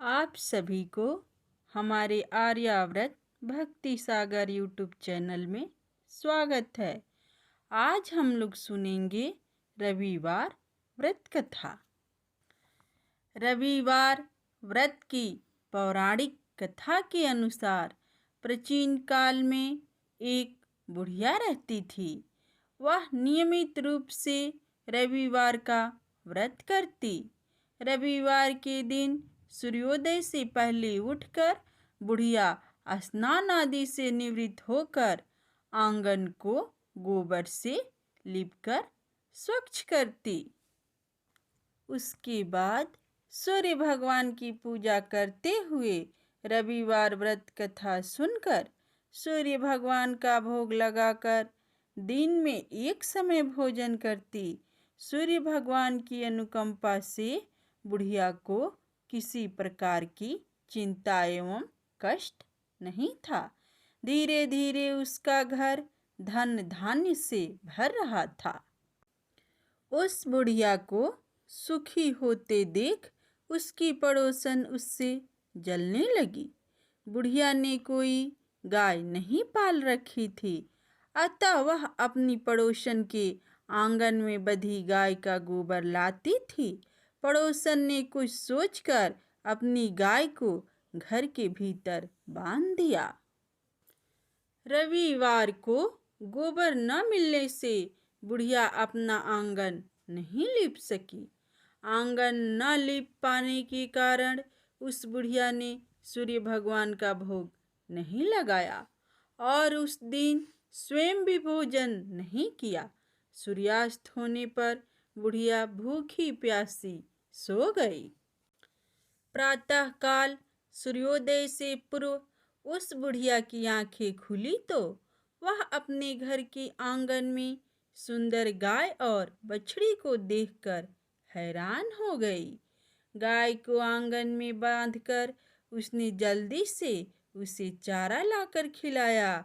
आप सभी को हमारे आर्याव्रत भक्ति सागर यूट्यूब चैनल में स्वागत है। आज हम लोग सुनेंगे रविवार व्रत कथा। रविवार व्रत की पौराणिक कथा के अनुसार प्राचीन काल में एक बुढ़िया रहती थी। वह नियमित रूप से रविवार का व्रत करती। रविवार के दिन सूर्योदय से पहले उठकर बुढ़िया स्नान आदि से निवृत्त होकर आंगन को गोबर से लीपकर स्वच्छ करती। उसके बाद सूर्य भगवान की पूजा करते हुए रविवार व्रत कथा सुनकर सूर्य भगवान का भोग लगाकर दिन में एक समय भोजन करती। सूर्य भगवान की अनुकंपा से बुढ़िया को किसी प्रकार की चिंता एवं कष्ट नहीं था। धीरे धीरे उसका घर धन धान्य से भर रहा था। उस बुढ़िया को सुखी होते देख उसकी पड़ोसन उससे जलने लगी। बुढ़िया ने कोई गाय नहीं पाल रखी थी, अतः वह अपनी पड़ोसन के आंगन में बंधी गाय का गोबर लाती थी। पड़ोसन ने कुछ सोचकर अपनी गाय को घर के भीतर बांध दिया। रविवार को गोबर न मिलने से बुढ़िया अपना आंगन नहीं लीप सकी। आंगन न लीप पाने के कारण उस बुढ़िया ने सूर्य भगवान का भोग नहीं लगाया और उस दिन स्वयं भी भोजन नहीं किया। सूर्यास्त होने पर बुढ़िया भूखी प्यासी सो गई। प्रातःकाल सूर्योदय से पूर्व उस बुढ़िया की आंखें खुली तो वह अपने घर के आंगन में सुंदर गाय और बछड़ी को देखकर हैरान हो गई। गाय को आंगन में बांधकर उसने जल्दी से उसे चारा लाकर खिलाया।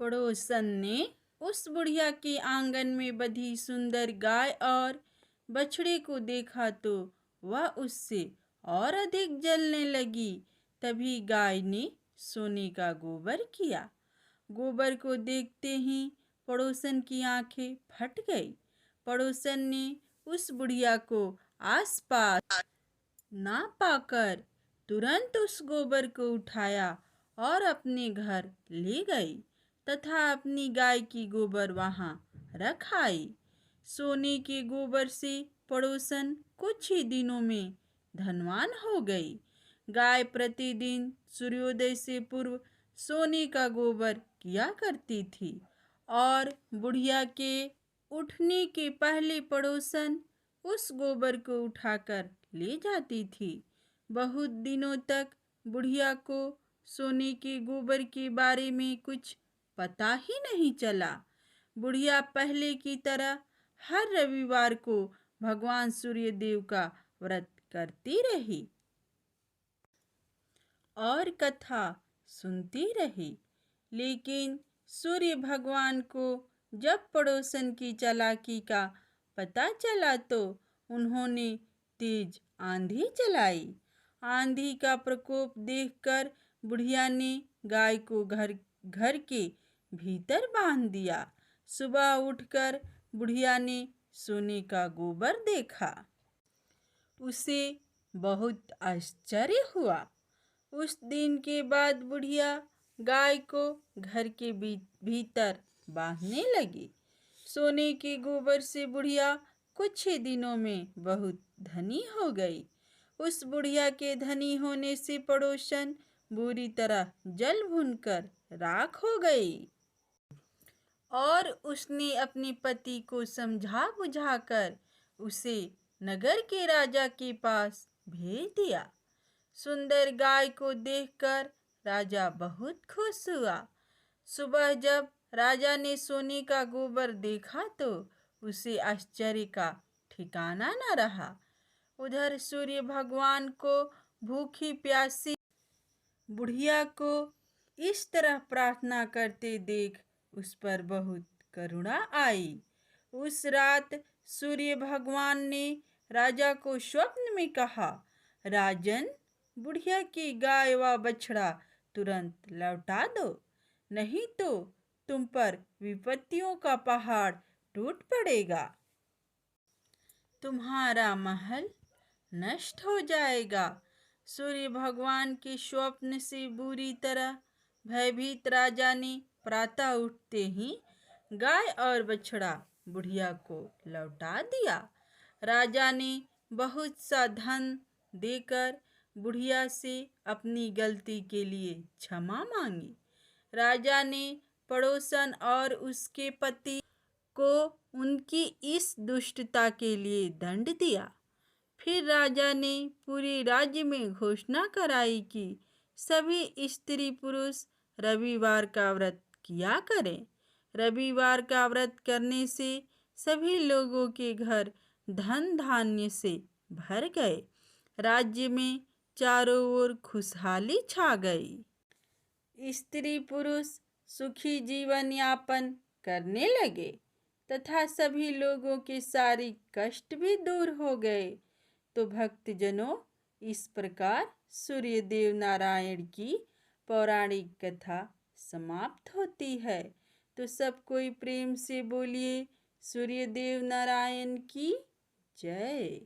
पड़ोसन ने उस बुढ़िया के आंगन में बंधी सुंदर गाय और बछड़े को देखा तो वह उससे और अधिक जलने लगी। तभी गाय ने सोने का गोबर किया। गोबर को देखते ही पड़ोसन की आंखें फट गई। पड़ोसन ने उस बुढ़िया को आसपास ना पाकर तुरंत उस गोबर को उठाया और अपने घर ले गई तथा अपनी गाय की गोबर वहां रख आई। सोने के गोबर से पड़ोसन कुछ ही दिनों में धनवान हो गई। गाय प्रतिदिन सूर्योदय से पूर्व सोने का गोबर किया करती थी और बुढ़िया के उठने के पहले पड़ोसन उस गोबर को उठाकर ले जाती थी। बहुत दिनों तक बुढ़िया को सोने के गोबर के बारे में कुछ पता ही नहीं चला। बुढ़िया पहले की तरह हर रविवार को भगवान सूर्यदेव का व्रत करती रही और कथा सुनती रही। लेकिन सूर्य भगवान को जब पड़ोसन की चालाकी का पता चला तो उन्होंने तेज आंधी चलाई। आंधी का प्रकोप देखकर बुढ़िया ने गाय को घर के भीतर बांध दिया। सुबह उठकर बुढ़िया ने सोने का गोबर देखा। उसे बहुत आश्चर्य हुआ। उस दिन के बाद बुढ़िया गाय को घर के भीतर बांधने लगी। सोने के गोबर से बुढ़िया कुछ ही दिनों में बहुत धनी हो गई। उस बुढ़िया के धनी होने से पड़ोसन बुरी तरह जल भुनकर राख हो गई और उसने अपने पति को समझा बुझाकर उसे नगर के राजा के पास भेज दिया। सुंदर गाय को देखकर राजा बहुत खुश हुआ। सुबह जब राजा ने सोने का गोबर देखा तो उसे आश्चर्य का ठिकाना न रहा। उधर सूर्य भगवान को भूखी प्यासी बुढ़िया को इस तरह प्रार्थना करते देख उस पर बहुत करुणा आई। उस रात सूर्य भगवान ने राजा को स्वप्न में कहा, राजन, बुढ़िया की गाय व बछड़ा तुरंत लौटा दो, नहीं तो तुम पर विपत्तियों का पहाड़ टूट पड़ेगा। तुम्हारा महल नष्ट हो जाएगा। सूर्य भगवान के स्वप्न से बुरी तरह भयभीत राजा ने प्रातः उठते ही गाय और बछड़ा बुढ़िया को लौटा दिया। राजा ने बहुत सा धन देकर बुढ़िया से अपनी गलती के लिए क्षमा मांगी। राजा ने पड़ोसन और उसके पति को उनकी इस दुष्टता के लिए दंड दिया। फिर राजा ने पूरे राज्य में घोषणा कराई कि सभी स्त्री पुरुष रविवार का व्रत किया करें। रविवार का व्रत करने से सभी लोगों के घर धन धान्य से भर गए। राज्य में चारों ओर खुशहाली छा गई। स्त्री पुरुष सुखी जीवन यापन करने लगे तथा सभी लोगों के सारे कष्ट भी दूर हो गए। तो भक्तजनों, इस प्रकार सूर्यदेव नारायण की पौराणिक कथा समाप्त होती है। तो सब कोई प्रेम से बोलिए सूर्यदेव नारायण की जय।